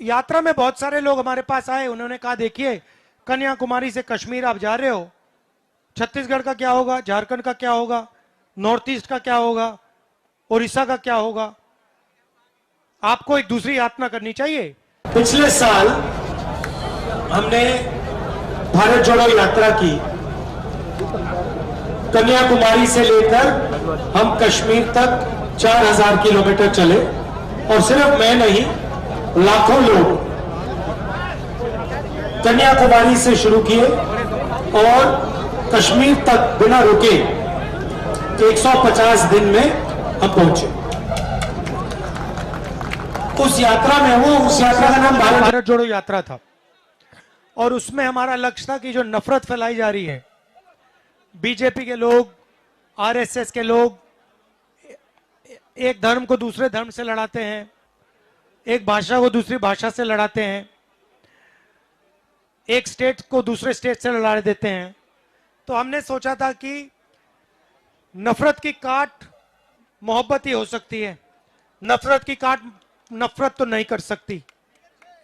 यात्रा में बहुत सारे लोग हमारे पास आए, उन्होंने कहा देखिए कन्याकुमारी से कश्मीर आप जा रहे हो, छत्तीसगढ़ का क्या होगा, झारखंड का क्या होगा, नॉर्थ ईस्ट का क्या होगा, उड़ीसा का क्या होगा, आपको एक दूसरी यात्रा करनी चाहिए। पिछले साल हमने भारत जोड़ो यात्रा की, कन्याकुमारी से लेकर हम कश्मीर तक 4000 किलोमीटर चले और सिर्फ मैं नहीं लाखों लोग कन्याकुमारी से शुरू किए और कश्मीर तक बिना रुके 150 दिन में हम पहुंचे। उस यात्रा में उस यात्रा का नाम भारत जोड़ो यात्रा था और उसमें हमारा लक्ष्य था कि जो नफरत फैलाई जा रही है, बीजेपी के लोग, आरएसएस के लोग एक धर्म को दूसरे धर्म से लड़ाते हैं, एक भाषा को दूसरी भाषा से लड़ाते हैं, एक स्टेट को दूसरे स्टेट से लड़ा देते हैं। तो हमने सोचा था कि नफरत की काट मोहब्बत ही हो सकती है, नफरत की काट नफरत तो नहीं कर सकती।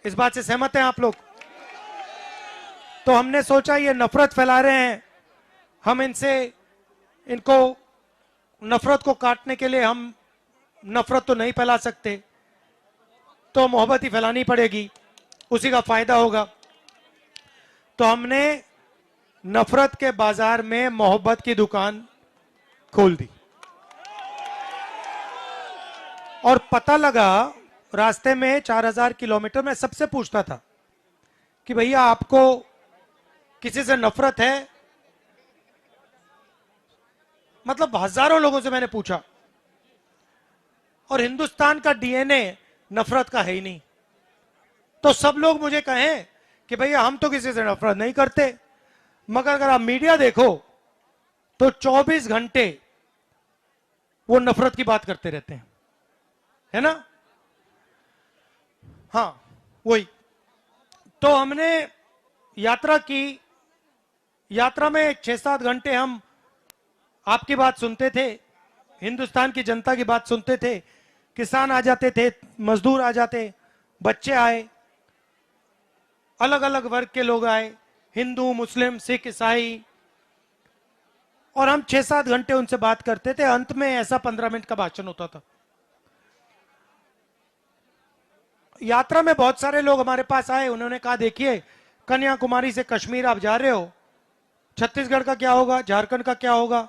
इस बात से सहमत हैं आप लोग? तो हमने सोचा ये नफरत फैला रहे हैं, हम इनको नफरत को काटने के लिए हम नफरत तो नहीं फैला सकते, तो मोहब्बत ही फैलानी पड़ेगी, उसी का फायदा होगा। तो हमने नफरत के बाजार में मोहब्बत की दुकान खोल दी और पता लगा रास्ते में 4000 किलोमीटर में सबसे पूछता था कि भैया आपको किसी से नफरत है? मतलब हजारों लोगों से मैंने पूछा और हिंदुस्तान का डीएनए नफरत का है ही नहीं। तो सब लोग मुझे कहें कि भैया हम तो किसी से नफरत नहीं करते, मगर अगर आप मीडिया देखो तो 24 घंटे वो नफरत की बात करते रहते हैं, है ना? हाँ, वही। तो हमने यात्रा की, यात्रा में 6-7 घंटे हम आपकी बात सुनते थे, हिंदुस्तान की जनता की बात सुनते थे। किसान आ जाते थे, मजदूर आ जाते, बच्चे आए, अलग अलग वर्ग के लोग आए, हिंदू, मुस्लिम, सिख, ईसाई, और हम 6-7 घंटे उनसे बात करते थे। अंत में ऐसा 15 मिनट का भाषण होता था। यात्रा में बहुत सारे लोग हमारे पास आए, उन्होंने कहा देखिए कन्याकुमारी से कश्मीर आप जा रहे हो, छत्तीसगढ़ का क्या होगा, झारखंड का क्या होगा,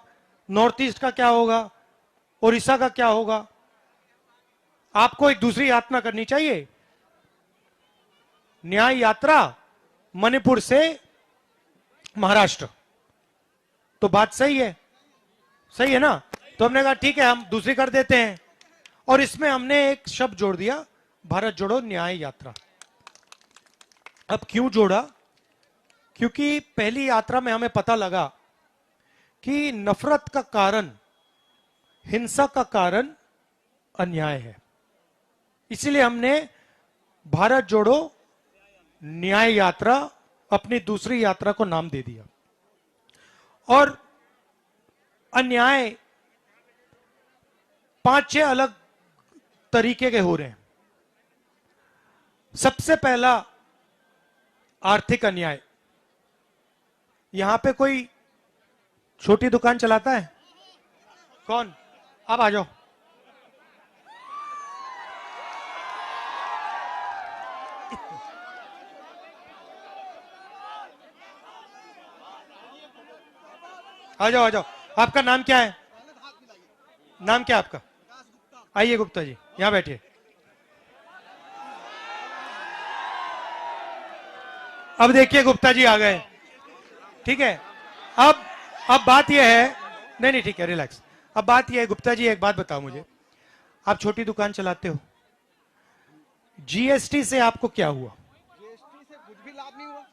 नॉर्थ ईस्ट का क्या होगा, उड़ीसा का क्या होगा, आपको एक दूसरी यात्रा करनी चाहिए। न्याय यात्रा मणिपुर से महाराष्ट्र, तो बात सही है, सही है ना? तो हमने कहा ठीक है हम दूसरी कर देते हैं और इसमें हमने एक शब्द जोड़ दिया, भारत जोड़ो न्याय यात्रा। अब क्यों जोड़ा? क्योंकि पहली यात्रा में हमें पता लगा कि नफरत का कारण, हिंसा का कारण अन्याय है। इसीलिए हमने भारत जोड़ो न्याय यात्रा अपनी दूसरी यात्रा को नाम दे दिया। और अन्याय 5-6 अलग तरीके के हो रहे हैं। सबसे पहला आर्थिक अन्याय। यहां पे कोई छोटी दुकान चलाता है? कौन? आप आ जाओ। आ जाओ आ जाओ। आपका नाम क्या है? नाम क्या आपका? आइए गुप्ता जी, यहां बैठिए। अब देखिए गुप्ता जी आ गए, ठीक है। अब बात यह है, नहीं ठीक है, रिलैक्स। अब बात यह है गुप्ता जी, एक बात बताओ मुझे, आप छोटी दुकान चलाते हो, जीएसटी से आपको क्या हुआ? जीएसटी से कुछ भी लाभ नहीं हुआ।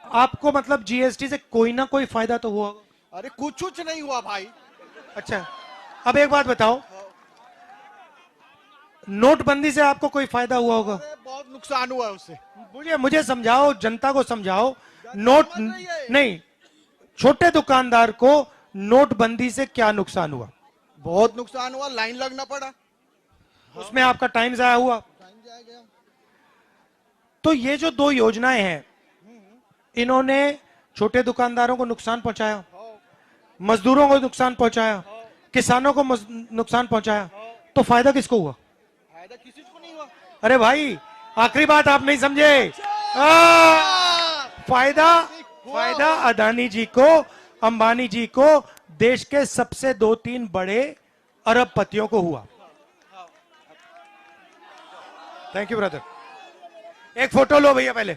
आपको मतलब जीएसटी से कोई ना कोई फायदा तो हुआ? अरे कुछ नहीं हुआ भाई। अच्छा, अब एक बात बताओ, नोटबंदी से आपको कोई फायदा हुआ होगा? बहुत नुकसान हुआ है उससे। मुझे समझाओ, जनता को समझाओ। नोट नहीं, छोटे दुकानदार को नोटबंदी से क्या नुकसान हुआ? बहुत नुकसान हुआ, लाइन लगना पड़ा। उसमें आपका टाइम जाया हुआ, टाइम जाया गया। तो ये जो दो योजनाएं हैं, इन्होंने छोटे दुकानदारों को नुकसान पहुंचाया, मजदूरों को नुकसान पहुंचाया, किसानों को नुकसान पहुंचाया, तो फायदा किसको हुआ? फायदा किसी को नहीं हुआ। अरे भाई, आखिरी बात आप नहीं समझे। फायदा फायदा अदानी जी को, अंबानी जी को, देश के सबसे 2-3 बड़े अरबपतियों को हुआ। Thank you brother. एक फोटो लो भैया पहले।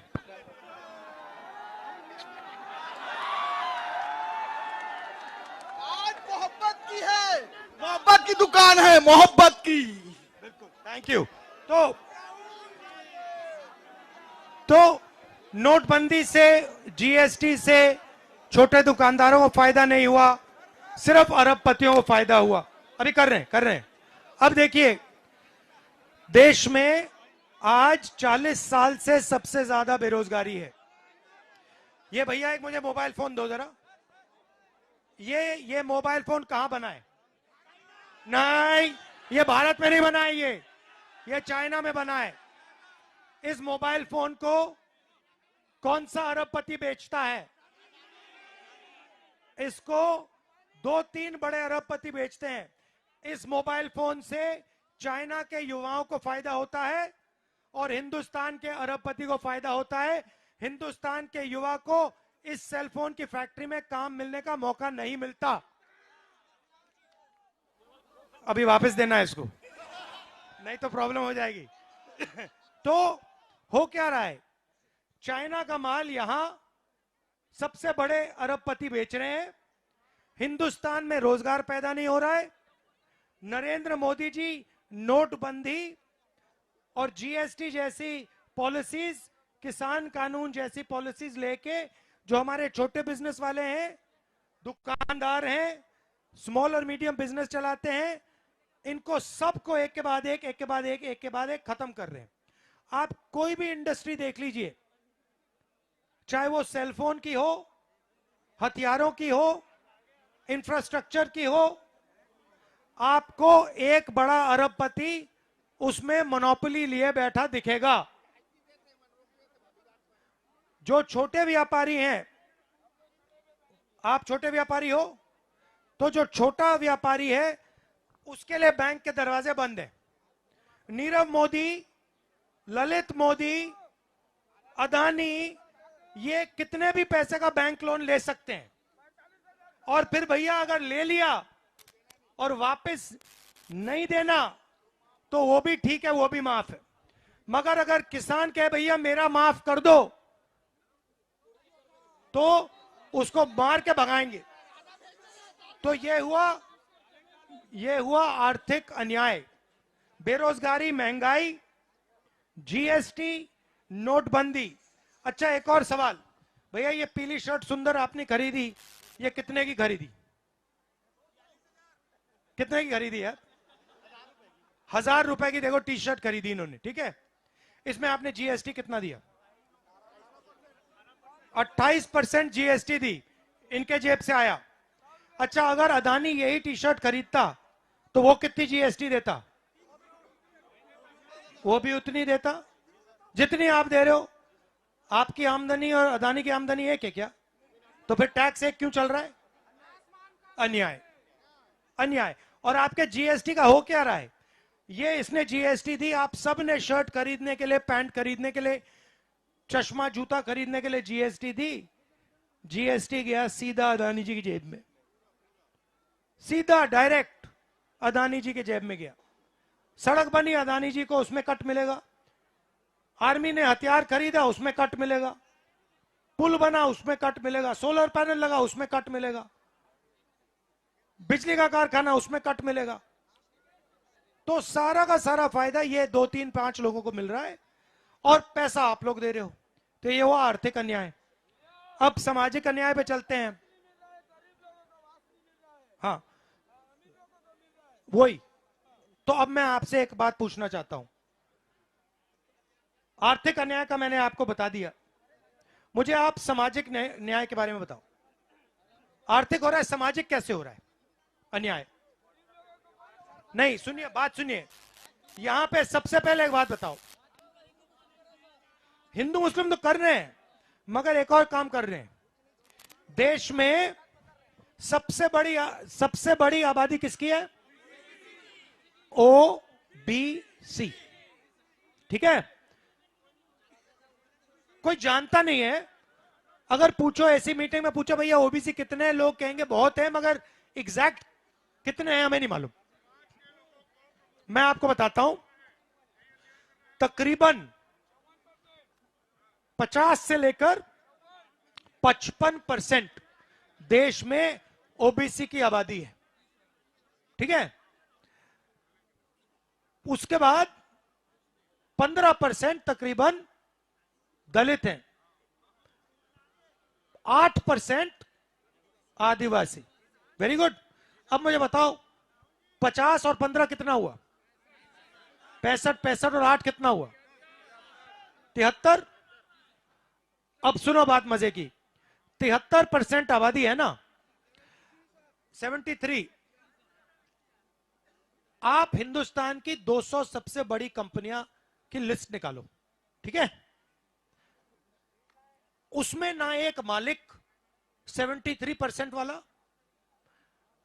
आज मोहब्बत की है, मोहब्बत की दुकान है, मोहब्बत की। बिल्कुल, थैंक यू। तो नोटबंदी से, जीएसटी से छोटे दुकानदारों को फायदा नहीं हुआ, सिर्फ अरबपतियों को फायदा हुआ। अभी कर रहे हैं। अब देखिए, देश में आज 40 साल से सबसे ज्यादा बेरोजगारी है। ये भैया एक मुझे मोबाइल फोन दो जरा। ये मोबाइल फोन कहां बना है? नहीं, ये भारत में नहीं बना है, ये चाइना में बना है। इस मोबाइल फोन को कौन सा अरबपति बेचता है? इसको 2-3 बड़े अरबपति बेचते हैं। इस मोबाइल फोन से चाइना के युवाओं को फायदा होता है और हिंदुस्तान के अरबपति को फायदा होता है। हिंदुस्तान के युवा को इस सेलफोन की फैक्ट्री में काम मिलने का मौका नहीं मिलता। अभी वापस देना है इसको, नहीं तो प्रॉब्लम हो जाएगी। तो हो क्या रहा है? चाइना का माल यहां सबसे बड़े अरबपति बेच रहे हैं, हिंदुस्तान में रोजगार पैदा नहीं हो रहा है। नरेंद्र मोदी जी नोटबंदी और जीएसटी जैसी पॉलिसीज, किसान कानून जैसी पॉलिसीज लेके जो हमारे छोटे बिजनेस वाले हैं, दुकानदार हैं, स्मॉल और मीडियम बिजनेस चलाते हैं, इनको सबको एक के बाद एक खत्म कर रहे हैं। आप कोई भी इंडस्ट्री देख लीजिए, चाहे वो सेलफोन की हो, हथियारों की हो, इंफ्रास्ट्रक्चर की हो, आपको एक बड़ा अरबपति उसमें मोनोपोली लिए बैठा दिखेगा। जो छोटे व्यापारी हैं, आप छोटे व्यापारी हो, तो जो छोटा व्यापारी है उसके लिए बैंक के दरवाजे बंद हैं। नीरव मोदी, ललित मोदी, अदानी, ये कितने भी पैसे का बैंक लोन ले सकते हैं, और फिर भैया अगर ले लिया और वापस नहीं देना तो वो भी ठीक है, वो भी माफ है। मगर अगर किसान कहे भैया मेरा माफ कर दो, तो उसको मार के भगाएंगे। तो ये हुआ आर्थिक अन्याय, बेरोजगारी, महंगाई, जीएसटी, नोटबंदी। अच्छा, एक और सवाल भैया, ये पीली शर्ट सुंदर आपने खरीदी, ये कितने की खरीदी? कितने की खरीदी यार? 1000 रुपए की देखो टी शर्ट खरीदी इन्होंने, ठीक है। इसमें आपने जीएसटी कितना दिया? 28% जीएसटी दी, इनके जेब से आया। अच्छा, अगर अदानी यही टी शर्ट खरीदता तो वो कितनी जीएसटी देता? वो भी उतनी देता जितनी आप दे रहे हो। आपकी आमदनी और अदानी की आमदनी एक है क्या? तो फिर टैक्स एक क्यों चल रहा है? अन्याय, अन्याय। और आपके जीएसटी का हो क्या रहा है? ये इसने जीएसटी दी, आप सब ने शर्ट खरीदने के लिए, पैंट खरीदने के लिए, चश्मा जूता खरीदने के लिए जीएसटी दी। जीएसटी गया सीधा अदानी जी की जेब में, सीधा डायरेक्ट अदानी जी के जेब में गया। सड़क बनी अदानी जी को, उसमें कट मिलेगा। आर्मी ने हथियार खरीदा, उसमें कट मिलेगा। पुल बना, उसमें कट मिलेगा। सोलर पैनल लगा, उसमें कट मिलेगा। बिजली का कारखाना, उसमें कट मिलेगा। तो सारा का सारा फायदा ये 2-3-5 लोगों को मिल रहा है और पैसा आप लोग दे रहे हो। तो ये हुआ आर्थिक अन्याय। अब सामाजिक अन्याय पे चलते हैं। हाँ, वही। तो अब मैं आपसे एक बात पूछना चाहता हूं। आर्थिक अन्याय का मैंने आपको बता दिया, मुझे आप सामाजिक न्याय के बारे में बताओ। आर्थिक हो रहा है, सामाजिक कैसे हो रहा है अन्याय? नहीं, सुनिए, बात सुनिए। यहां पे सबसे पहले एक बात बताओ, हिंदू मुस्लिम तो कर रहे हैं, मगर एक और काम कर रहे हैं। देश में सबसे बड़ी आबादी किसकी है? ओबीसी। ठीक है, कोई जानता नहीं है। अगर पूछो ऐसी मीटिंग में, पूछो भैया ओबीसी कितने हैं, लोग कहेंगे बहुत है, मगर एग्जैक्ट कितने हैं हमें नहीं मालूम। मैं आपको बताता हूं, तकरीबन 50 से लेकर 55% देश में ओबीसी की आबादी है। ठीक है, उसके बाद 15% तकरीबन दलित हैं, 8% आदिवासी। Very good. अब मुझे बताओ 50 और 15 कितना हुआ? 65, 65 और 8 कितना हुआ? 73। अब सुनो बात मजे की, 73% आबादी है ना, 73। आप हिंदुस्तान की 200 सबसे बड़ी कंपनियां की लिस्ट निकालो, ठीक है? उसमें ना एक मालिक 73% वाला,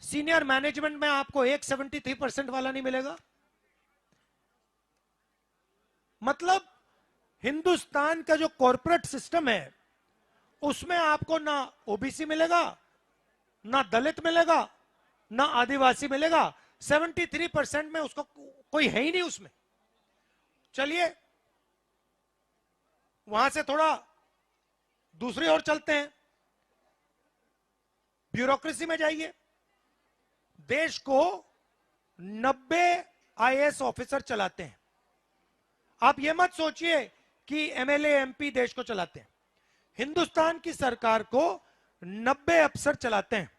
सीनियर मैनेजमेंट में आपको एक 73% वाला नहीं मिलेगा। मतलब हिंदुस्तान का जो कॉर्पोरेट सिस्टम है उसमें आपको ना ओबीसी मिलेगा, ना दलित मिलेगा, ना आदिवासी मिलेगा। 73% में उसको कोई है ही नहीं उसमें। चलिए वहां से थोड़ा दूसरी ओर चलते हैं, ब्यूरोक्रेसी में जाइए। देश को 90 आईएएस ऑफिसर चलाते हैं। आप ये मत सोचिए कि एमएलए एमपी देश को चलाते हैं। हिंदुस्तान की सरकार को 90 अफसर चलाते हैं,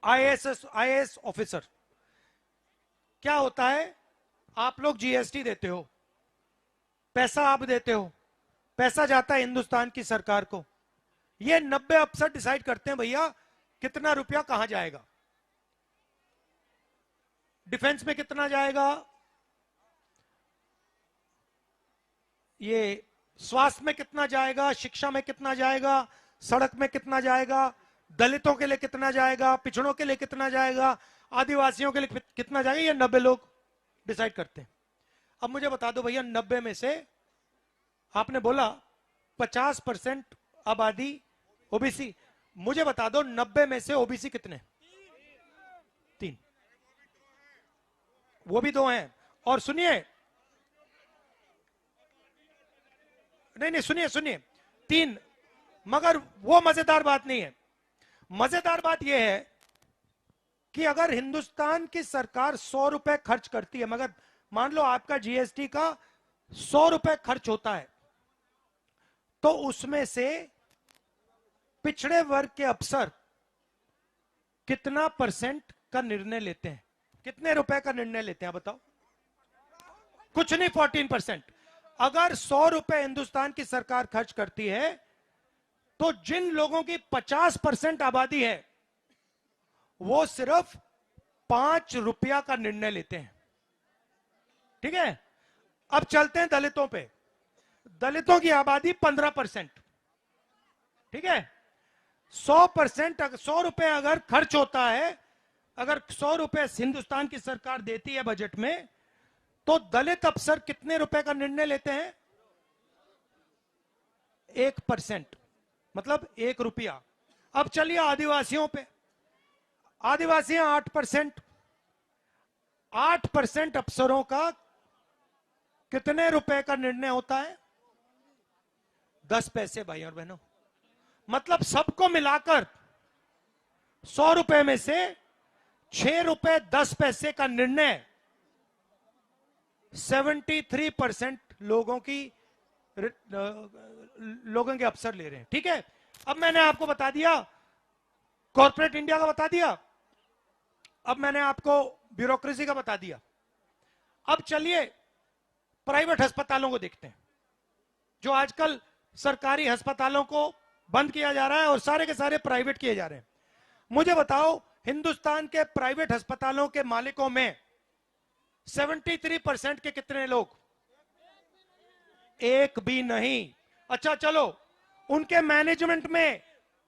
आईएएस ऑफिसर। क्या होता है, आप लोग जीएसटी देते हो, पैसा आप देते हो, पैसा जाता है हिंदुस्तान की सरकार को। ये 90 अफसर डिसाइड करते हैं भैया कितना रुपया कहां जाएगा, डिफेंस में कितना जाएगा, ये स्वास्थ्य में कितना जाएगा, शिक्षा में कितना जाएगा, सड़क में कितना जाएगा, दलितों के लिए कितना जाएगा, पिछड़ों के लिए कितना जाएगा, आदिवासियों के लिए कितना जाएगा। ये 90 लोग डिसाइड करते हैं। अब मुझे बता दो भैया, 90 में से आपने बोला 50% आबादी ओबीसी, मुझे बता दो 90 में से ओबीसी कितने? 3। वो भी 2 हैं। और सुनिए, नहीं सुनिए 3, मगर वो मजेदार बात नहीं है। मजेदार बात यह है कि अगर हिंदुस्तान की सरकार 100 रुपए खर्च करती है, मगर मान लो आपका जीएसटी का 100 रुपए खर्च होता है, तो उसमें से पिछड़े वर्ग के अफसर कितना % का निर्णय लेते हैं? कितने रुपए का निर्णय लेते हैं बताओ? कुछ नहीं, 14%। अगर 100 रुपए हिंदुस्तान की सरकार खर्च करती है, तो जिन लोगों की 50% आबादी है वो सिर्फ 5 रुपया का निर्णय लेते हैं। ठीक है, अब चलते हैं दलितों पे। दलितों की आबादी 15%। ठीक है, 100%, 100 रुपए अगर खर्च होता है, अगर 100 रुपए हिंदुस्तान की सरकार देती है बजट में, तो दलित अफसर कितने रुपए का निर्णय लेते हैं? 1%, मतलब 1 रुपया। अब चलिए आदिवासियों पे। आदिवासियां 8%। 8% अफसरों का कितने रुपए का निर्णय होता है? 10 पैसे भाई और बहनों। मतलब सबको मिलाकर 100 रुपए में से 6 रुपए 10 पैसे का निर्णय 73% लोगों के अफसर ले रहे हैं। ठीक है, अब मैंने आपको बता दिया कॉर्पोरेट इंडिया का, बता दिया। अब मैंने आपको ब्यूरोक्रेसी का बता दिया। अब चलिए प्राइवेट अस्पतालों को देखते हैं, जो आजकल सरकारी अस्पतालों को बंद किया जा रहा है और सारे के सारे प्राइवेट किए जा रहे हैं। मुझे बताओ हिंदुस्तान के प्राइवेट अस्पतालों के मालिकों में 73% के कितने लोग? एक भी नहीं। अच्छा चलो, उनके मैनेजमेंट में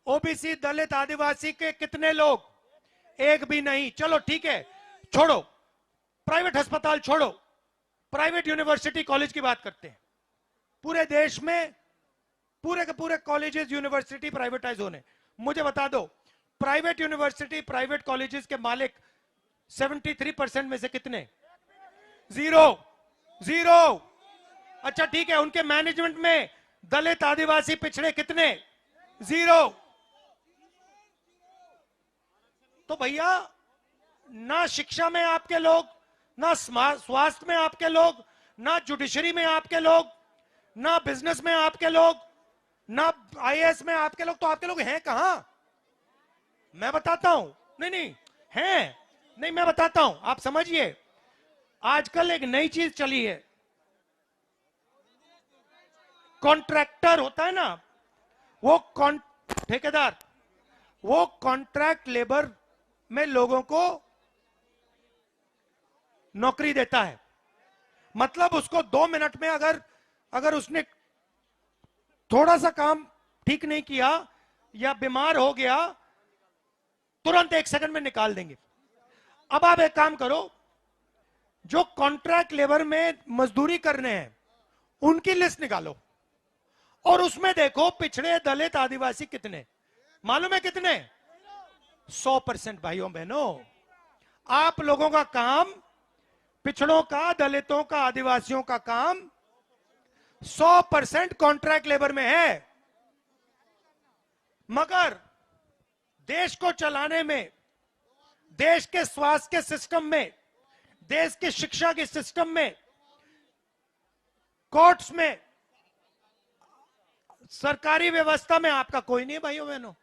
ओबीसी, दलित, आदिवासी के कितने लोग? एक भी नहीं। चलो ठीक है, छोड़ो, प्राइवेट अस्पताल छोड़ो, प्राइवेट यूनिवर्सिटी कॉलेज की बात करते हैं। पूरे देश में पूरे के पूरे कॉलेजेस यूनिवर्सिटी प्राइवेटाइज होने, मुझे बता दो, प्राइवेट यूनिवर्सिटी प्राइवेट कॉलेजेस के मालिक 73% में से कितने? Zero, zero. अच्छा ठीक है, उनके मैनेजमेंट में दलित, आदिवासी, पिछड़े कितने? जीरो। तो भैया, ना शिक्षा में आपके लोग, ना स्वास्थ्य में आपके लोग, ना जुडिशरी में आपके लोग, ना बिजनेस में आपके लोग, ना आईएएस में आपके लोग। तो आपके लोग हैं कहां? मैं बताता हूं। नहीं नहीं, हैं नहीं, मैं बताता हूं, आप समझिए। आजकल एक नई चीज चली है, कॉन्ट्रैक्टर होता है ना, वो ठेकेदार, वो कॉन्ट्रैक्ट लेबर में लोगों को नौकरी देता है। मतलब उसको 2 मिनट में अगर उसने थोड़ा सा काम ठीक नहीं किया या बीमार हो गया, तुरंत 1 सेकंड में निकाल देंगे। अब आप एक काम करो, जो कॉन्ट्रैक्ट लेबर में मजदूरी करने हैं उनकी लिस्ट निकालो और उसमें देखो पिछड़े, दलित, आदिवासी कितने। मालूम है कितने? 100% भाइयों बहनों। आप लोगों का काम, पिछड़ों का, दलितों का, आदिवासियों का काम 100% कॉन्ट्रैक्ट लेबर में है। मगर देश को चलाने में, देश के स्वास्थ्य के सिस्टम में, देश के शिक्षा के सिस्टम में, कोर्ट्स में, सरकारी व्यवस्था में आपका कोई नहीं है भाइयों बहनों।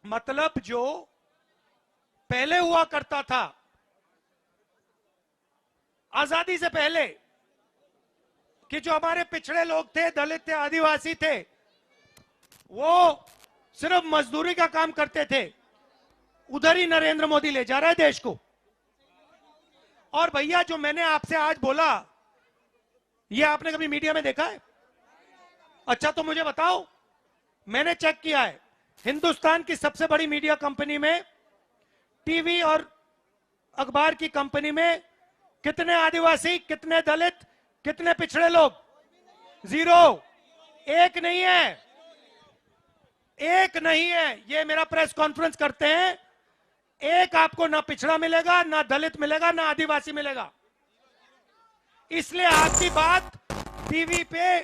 मतलब जो पहले हुआ करता था, आजादी से पहले, कि जो हमारे पिछड़े लोग थे, दलित थे, आदिवासी थे, वो सिर्फ मजदूरी का काम करते थे, उधर ही नरेंद्र मोदी ले जा रहा है देश को। और भैया, जो मैंने आपसे आज बोला, ये आपने कभी मीडिया में देखा है? अच्छा तो मुझे बताओ, मैंने चेक किया है, हिंदुस्तान की सबसे बड़ी मीडिया कंपनी में, टीवी और अखबार की कंपनी में कितने आदिवासी, कितने दलित, कितने पिछड़े लोग? जीरो। एक नहीं है, एक नहीं है। ये मेरा प्रेस कॉन्फ्रेंस करते हैं, एक आपको ना पिछड़ा मिलेगा, ना दलित मिलेगा, ना आदिवासी मिलेगा। इसलिए आपकी बात टीवी पे,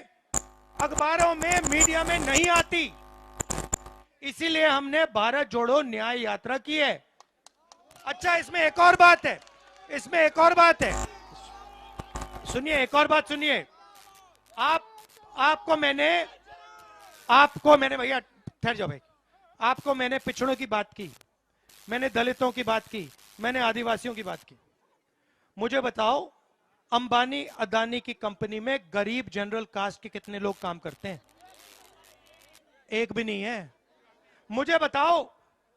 अखबारों में, मीडिया में नहीं आती। इसीलिए हमने भारत जोड़ो न्याय यात्रा की है। अच्छा, इसमें एक और बात है, इसमें एक और बात है, सुनिए, एक और बात सुनिए। आपको मैंने भैया ठहर जाओ भाई, आपको मैंने पिछड़ों की बात की, मैंने दलितों की बात की, मैंने आदिवासियों की बात की। मुझे बताओ, अंबानी अदानी की कंपनी में गरीब जनरल कास्ट के कितने लोग काम करते हैं? एक भी नहीं है। मुझे बताओ,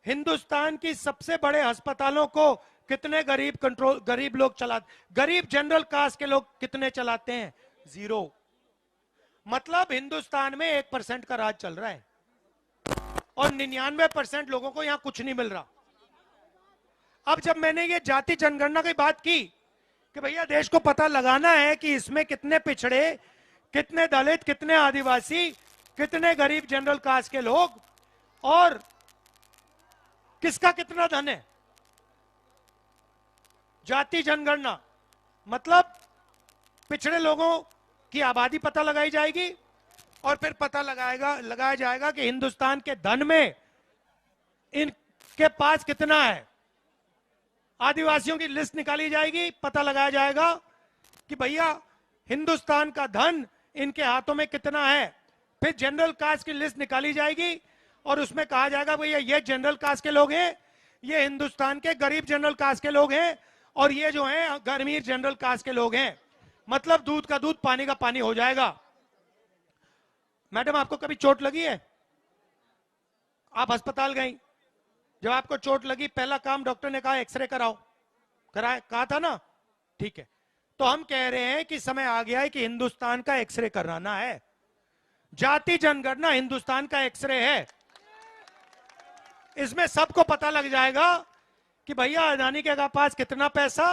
हिंदुस्तान की सबसे बड़े अस्पतालों को कितने गरीब लोग चलाते, गरीब जनरल कास्ट के लोग कितने चलाते हैं? जीरो। मतलब हिंदुस्तान में 1% का राज चल रहा है और 99% लोगों को यहां कुछ नहीं मिल रहा। अब जब मैंने ये जाति जनगणना की बात की कि भैया देश को पता लगाना है कि इसमें कितने पिछड़े, कितने दलित, कितने आदिवासी, कितने गरीब जनरल कास्ट के लोग और किसका कितना धन है, जाति जनगणना मतलब पिछड़े लोगों की आबादी पता लगाई जाएगी और फिर पता लगाया जाएगा कि हिंदुस्तान के धन में इनके पास कितना है। आदिवासियों की लिस्ट निकाली जाएगी, पता लगाया जाएगा कि भैया हिंदुस्तान का धन इनके हाथों में कितना है। फिर जनरल कास्ट की लिस्ट निकाली जाएगी और उसमें कहा जाएगा भैया ये जनरल कास्ट के लोग हैं, ये हिंदुस्तान के गरीब जनरल कास्ट के लोग हैं और ये जो हैं अमीर जनरल कास्ट के लोग हैं। मतलब दूध का दूध, पानी का पानी हो जाएगा। मैडम, आपको कभी चोट लगी है? आप अस्पताल गई, जब आपको चोट लगी पहला काम डॉक्टर ने कहा एक्सरे कराओ, कहा था ना? ठीक है, तो हम कह रहे हैं कि समय आ गया है कि हिंदुस्तान का एक्सरे कराना है। जाति जनगणना हिंदुस्तान का एक्सरे है। इसमें सबको पता लग जाएगा कि भैया अडानी के पास कितना पैसा,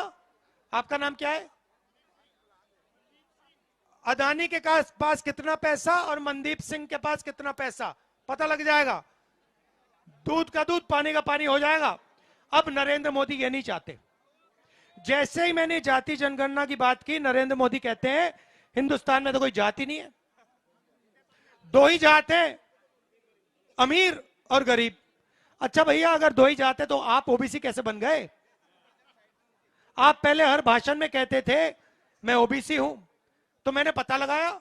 आपका नाम क्या है, अडानी के पास कितना पैसा और मनदीप सिंह के पास कितना पैसा, पता लग जाएगा। दूध का दूध पानी का पानी हो जाएगा। अब नरेंद्र मोदी ये नहीं चाहते। जैसे ही मैंने जाति जनगणना की बात की, नरेंद्र मोदी कहते हैं हिंदुस्तान में तो कोई जाति नहीं है, दो ही जात है, अमीर और गरीब। अच्छा भैया, अगर दो ही जात है तो आप ओबीसी कैसे बन गए? आप पहले हर भाषण में कहते थे मैं ओबीसी हूं, तो मैंने पता लगाया,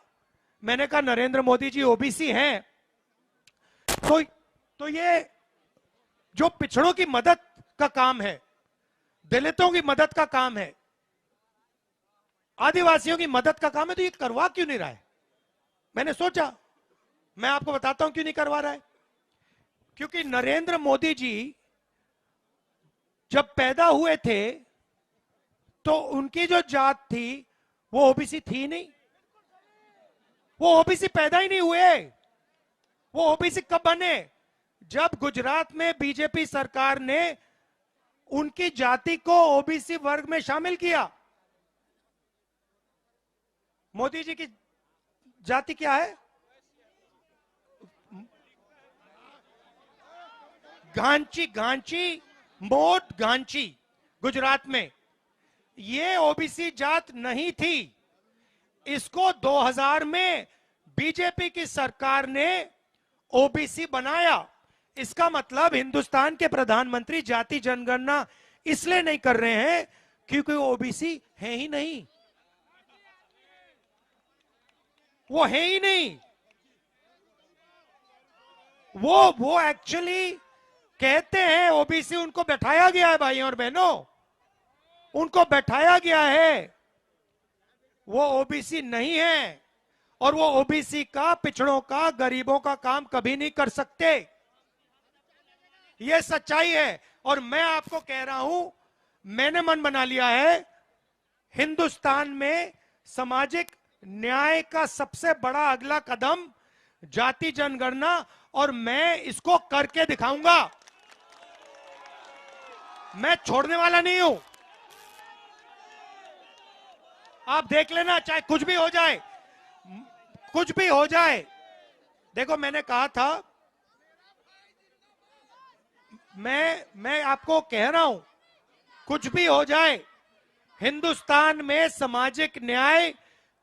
मैंने कहा नरेंद्र मोदी जी ओबीसी हैं, तो ये जो पिछड़ों की मदद का काम है, दलितों की मदद का काम है, आदिवासियों की मदद का काम है, तो ये करवा क्यों नहीं रहा है? मैंने सोचा, मैं आपको बताता हूं क्यों नहीं करवा रहा है। क्योंकि नरेंद्र मोदी जी जब पैदा हुए थे तो उनकी जो जात थी वो ओबीसी थी नहीं। वो ओबीसी पैदा ही नहीं हुए। वो ओबीसी कब बने? जब गुजरात में बीजेपी सरकार ने उनकी जाति को ओबीसी वर्ग में शामिल किया। मोदी जी की जाति क्या है? गांची, गांची, मोट गांची, गुजरात में। ये ओबीसी जात नहीं थी। इसको 2000 में बीजेपी की सरकार ने ओबीसी बनाया। इसका मतलब हिंदुस्तान के प्रधानमंत्री जाति जनगणना इसलिए नहीं कर रहे हैं क्योंकि ओबीसी है ही नहीं। वो है ही नहीं। वो एक्चुअली कहते हैं ओबीसी, उनको बैठाया गया है भाइयों और बहनों, उनको बैठाया गया है। वो ओबीसी नहीं है और वो ओबीसी का, पिछड़ों का, गरीबों का काम कभी नहीं कर सकते। ये सच्चाई है। और मैं आपको कह रहा हूं, मैंने मन बना लिया है, हिंदुस्तान में सामाजिक न्याय का सबसे बड़ा अगला कदम जाति जनगणना, और मैं इसको करके दिखाऊंगा। मैं छोड़ने वाला नहीं हूं। आप देख लेना, चाहे कुछ भी हो जाए, कुछ भी हो जाए। देखो, मैंने कहा था, मैं आपको कह रहा हूं, कुछ भी हो जाए, हिंदुस्तान में सामाजिक न्याय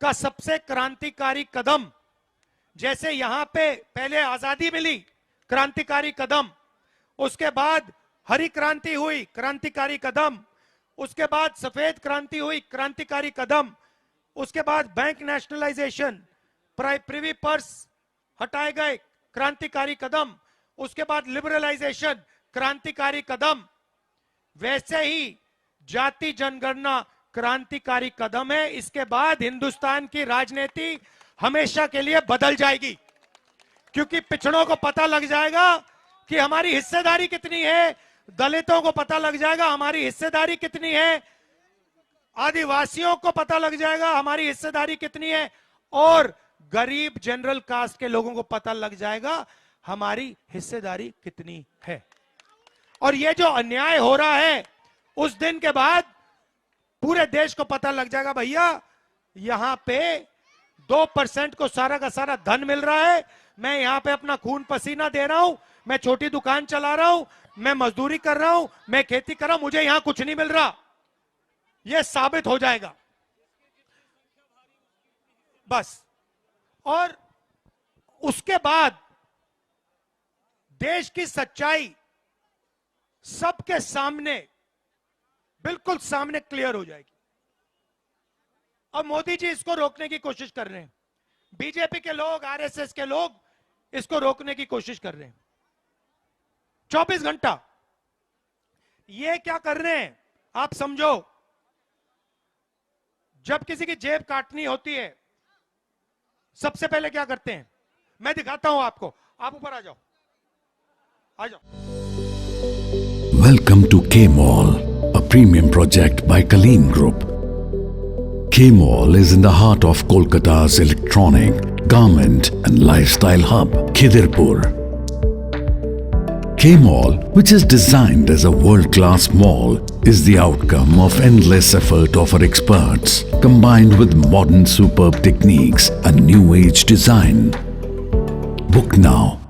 का सबसे क्रांतिकारी कदम, जैसे यहां पे पहले आजादी मिली, क्रांतिकारी कदम, उसके बाद हरी क्रांति हुई, क्रांतिकारी कदम, उसके बाद सफेद क्रांति हुई, क्रांतिकारी कदम, उसके बाद बैंक नेशनलाइजेशन, प्रिवी पर्स हटाए गए, क्रांतिकारी कदम, उसके बाद लिबरलाइजेशन, क्रांतिकारी कदम। वैसे ही जाति जनगणना क्रांतिकारी कदम है। इसके बाद हिंदुस्तान की राजनीति हमेशा के लिए बदल जाएगी, क्योंकि पिछड़ों को पता लग जाएगा कि हमारी हिस्सेदारी कितनी है, दलितों को पता लग जाएगा हमारी हिस्सेदारी कितनी है, आदिवासियों को पता लग जाएगा हमारी हिस्सेदारी कितनी है, और गरीब जनरल कास्ट के लोगों को पता लग जाएगा हमारी हिस्सेदारी कितनी है। और ये जो अन्याय हो रहा है, उस दिन के बाद पूरे देश को पता लग जाएगा, भैया यहां पे 2% को सारा का सारा धन मिल रहा है, मैं यहां पे अपना खून पसीना दे रहा हूं, मैं छोटी दुकान चला रहा हूं, मैं मजदूरी कर रहा हूं, मैं खेती कर रहा हूं, मुझे यहां कुछ नहीं मिल रहा। यह साबित हो जाएगा बस। और उसके बाद देश की सच्चाई सबके सामने, बिल्कुल सामने क्लियर हो जाएगी। अब मोदी जी इसको रोकने की कोशिश कर रहे हैं, बीजेपी के लोग, आरएसएस के लोग इसको रोकने की कोशिश कर रहे हैं। 24 घंटा ये क्या कर रहे हैं आप समझो। जब किसी की जेब काटनी होती है, सबसे पहले क्या करते हैं, मैं दिखाता हूं आपको, आप ऊपर आ जाओ, आ जाओ। Welcome to K Mall, a premium project by Kaleen Group. K-Mall is in the heart of Kolkata's electronic, garment and lifestyle hub, Khidirpur. K-Mall, which is designed as a world-class mall, is the outcome of endless effort of our experts, combined with modern superb techniques and new age design. Book now